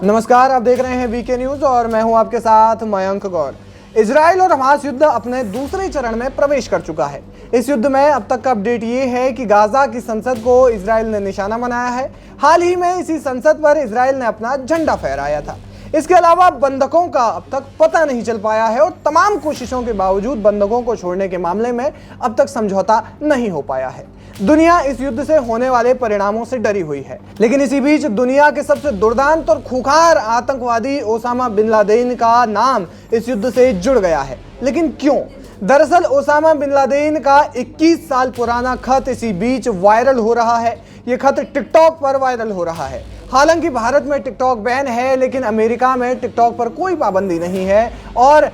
नमस्कार, आप देख रहे हैं वीके न्यूज और मैं हूं आपके साथ मयंक गौर। इजराइल और हमास युद्ध अपने दूसरे चरण में प्रवेश कर चुका है। इस युद्ध में अब तक का अपडेट ये है कि गाजा की संसद को इजराइल ने निशाना बनाया है। हाल ही में इसी संसद पर इजराइल ने अपना झंडा फहराया था। इसके अलावा बंधकों का अब तक पता नहीं चल पाया है और तमाम कोशिशों के बावजूद बंधकों को छोड़ने के मामले में अब तक समझौता नहीं हो पाया है। दुनिया इस युद्ध से होने वाले परिणामों से डरी हुई है, लेकिन इसी बीच दुनिया के सबसे दुर्दांत और खूंखार आतंकवादी ओसामा बिन लादेन का नाम इस युद्ध से जुड़ गया है। लेकिन क्यों? दरअसल ओसामा बिन लादेन का 21 साल पुराना खत इसी बीच वायरल हो रहा है। ये खत टिकटॉक पर वायरल हो रहा है। हालांकि भारत में टिकटॉक बैन है, लेकिन अमेरिका में टिकटॉक पर कोई पाबंदी नहीं है और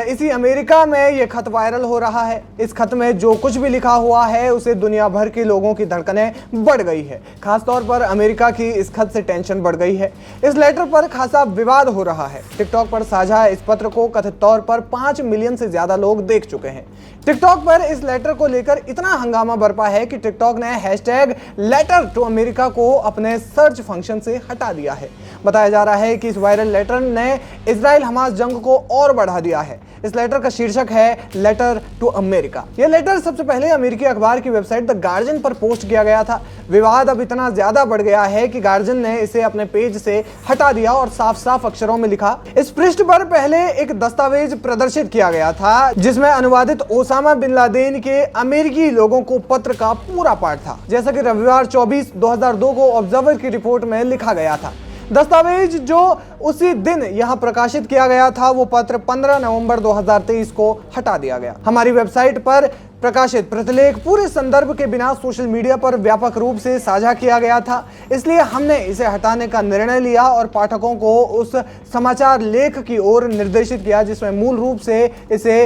इसी अमेरिका में ये खत वायरल हो रहा है। इस खत में जो कुछ भी लिखा हुआ है उसे दुनिया भर के लोगों की धड़कनें बढ़ गई है। खासतौर पर अमेरिका की इस खत से टेंशन बढ़ गई है। इस लेटर पर खासा विवाद हो रहा है। टिकटॉक पर साझा इस पत्र को कथित तौर पर 5 मिलियन से ज्यादा लोग देख चुके हैं। टिकटॉक पर इस लेटर को लेकर इतना हंगामा बरपा है कि टिकटॉक ने हैशटैग लेटर टू अमेरिका को अपने सर्च फंक्शन से हटा दिया है। बताया जा रहा है कि इस वायरल लेटर ने इजराइल हमास जंग को और बढ़ा दिया है। इस लेटर का शीर्षक है लेटर टू अमेरिका। यह लेटर सबसे पहले अमेरिकी अखबार की वेबसाइट द गार्जियन पर पोस्ट किया गया था। विवाद अब इतना ज्यादा बढ़ गया है कि गार्जियन ने इसे अपने पेज से हटा दिया और साफ साफ अक्षरों में लिखा। इस पृष्ठ पर पहले एक दस्तावेज प्रदर्शित किया गया था जिसमें अनुवादित ओसामा बिन लादेन के अमेरिकी लोगों को पत्र का पूरा पाठ था, जैसा कि रविवार 24/2002 को ऑब्जर्वर की रिपोर्ट में लिखा गया था। दस्तावेज जो उसी दिन यहां प्रकाशित किया गया था वो पत्र 15 नवंबर 2023 को हटा दिया गया। हमारी वेबसाइट पर प्रकाशित प्रतिलेख पूरे संदर्भ के बिना सोशल मीडिया पर व्यापक रूप से साझा किया गया था, इसलिए हमने इसे हटाने का निर्णय लिया और पाठकों को उस समाचार लेख की ओर निर्देशित किया जिसमें मूल रूप से इसे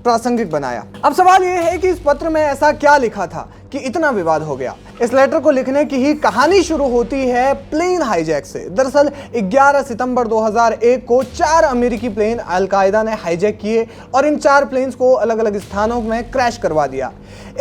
प्रासंगिक बनाया। अब सवाल यह है कि इस पत्र में ऐसा क्या लिखा था कि इतना विवाद हो गया। इस लेटर को लिखने की ही कहानी शुरू होती है प्लेन हाईजैक से। दरअसल 11 सितंबर 2001 को 4 अमेरिकी प्लेन अलकायदा ने हाईजैक किए और इन 4 प्लेन्स को अलग अलग स्थानों में क्रैश करवा दिया।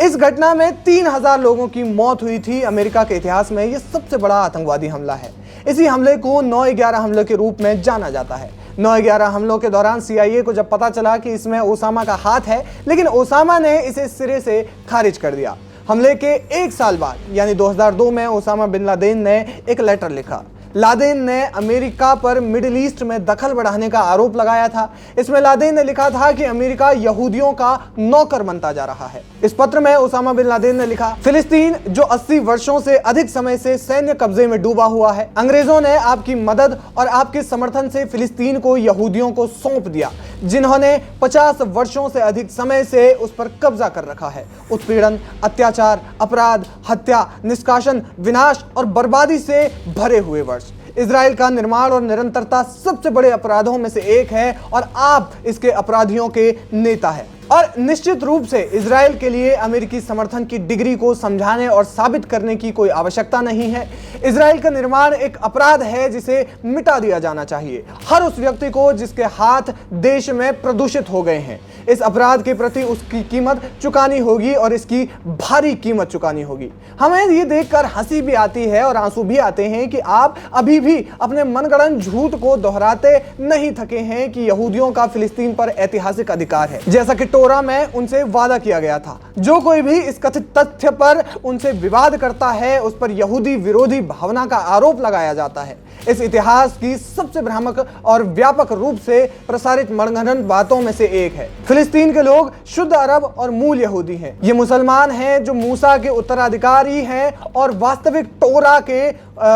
इस घटना में 3000 लोगों की मौत हुई थी। अमेरिका के इतिहास में यह सबसे बड़ा आतंकवादी हमला है। इसी हमले को 9/11 हमले के रूप में जाना जाता है। 9/11 हमलों के दौरान CIA को जब पता चला कि इसमें ओसामा का हाथ है, लेकिन ओसामा ने इसे सिरे से खारिज कर दिया। हमले के 1 साल बाद यानी 2002 में ओसामा बिन लादेन ने एक लेटर लिखा। लादेन ने अमेरिका पर मिडिल ईस्ट में दखल बढ़ाने का आरोप लगाया था। इसमें लादेन ने लिखा था कि अमेरिका यहूदियों का नौकर बनता जा रहा है। इस पत्र में ओसामा बिन लादेन ने लिखा, फिलिस्तीन जो 80 वर्षों से अधिक समय से सैन्य कब्जे में डूबा हुआ है, अंग्रेजों ने आपकी मदद और आपके समर्थन से फिलिस्तीन को यहूदियों को सौंप दिया, जिन्होंने 50 वर्षों से अधिक समय से उस पर कब्जा कर रखा है। उत्पीड़न, अत्याचार, अपराध, हत्या, निष्कासन, विनाश और बर्बादी से भरे हुए वर्ष। इजराइल का निर्माण और निरंतरता सबसे बड़े अपराधों में से एक है और आप इसके अपराधियों के नेता हैं। और निश्चित रूप से इजराइल के लिए अमेरिकी समर्थन की डिग्री को समझाने और साबित करने की कोई आवश्यकता नहीं है। इजराइल का निर्माण एक अपराध है जिसे मिटा दिया जाना चाहिए, हर उस व्यक्ति को जिसके हाथ देश में प्रदूषित हो गए हैं। इस अपराध के प्रति उसकी कीमत चुकानी होगी और इसकी भारी कीमत चुकानी होगी। हमें ये देखकर हंसी भी आती है और आंसू भी आते हैं कि आप अभी भी अपने मनगढ़ंत झूठ को दोहराते नहीं थके हैं कि यहूदियों का फिलिस्तीन पर ऐतिहासिक अधिकार है, जैसा कि टोरा में उनसे वादा किया गया था। जो कोई भी इस कथित तथ्य पर उनसे विवाद करता है उस पर यहूदी विरोधी भावना का आरोप लगाया जाता है। इस इतिहास की सबसे भ्रामक और व्यापक रूप से प्रसारित मनगढ़ंत बातों में से एक है। फिलिस्तीन के लोग शुद्ध अरब और मूल यहूदी हैं। ये मुसलमान हैं जो मूसा के उत्तराधिकारी हैं और वास्तविक टोरा के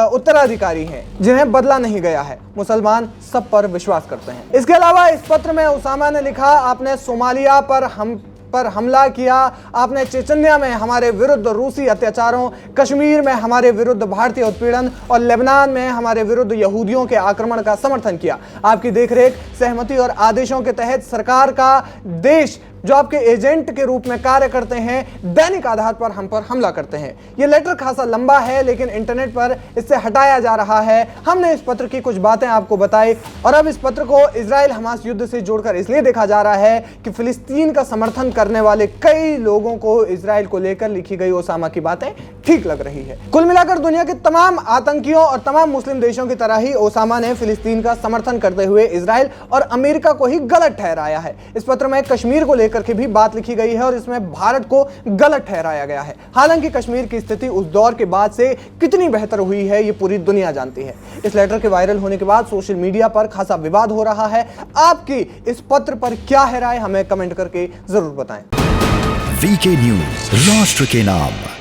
उत्तराधिकारी हैं, जिन्हें बदला नहीं गया है। मुसलमान सब पर विश्वास करते हैं। इसके अलावा इस पत्र में ओसामा ने लिखा, आपने सोमालिया पर हमला किया, आपने चेचन्या में हमारे विरुद्ध रूसी अत्याचारों, कश्मीर में हमारे विरुद्ध भारतीय उत्पीड़न और लेबनान में हमारे विरुद्ध यहूदियों के आक्रमण का समर्थन किया। आपकी देखरेख, सहमति और आदेशों के तहत सरकार का देश जो आपके एजेंट के रूप में कार्य करते हैं दैनिक आधार पर हम पर हमला करते हैं। यह लेटर खासा लंबा है, लेकिन इंटरनेट पर इससे हटाया जा रहा है। हमने इस पत्र की कुछ बातें आपको बताई और अब इस पत्र को इजराइल हमास युद्ध से जोड़कर इसलिए देखा जा रहा है कि फिलिस्तीन का समर्थन करने वाले कई लोगों को इजराइल को लेकर लिखी गई ओसामा की बातें ठीक लग रही है। कुल मिलाकर दुनिया के तमाम आतंकियों और तमाम मुस्लिम देशों की तरह ही ओसामा ने फिलिस्तीन का समर्थन करते हुए इजराइल और अमेरिका को ही गलत ठहराया है। इस पत्र में कश्मीर को लेकर के भी बात लिखी गई है और इसमें भारत को गलत ठहराया गया है। हालांकि कश्मीर की स्थिति उस दौर के बाद से कितनी बेहतर हुई है ये पूरी दुनिया जानती है। इस लेटर के वायरल होने के बाद सोशल मीडिया पर खासा विवाद हो रहा है। आपकी इस पत्र पर क्या है राय, हमें कमेंट करके जरूर बताएं। वीके न्यूज, राष्ट्र के नाम।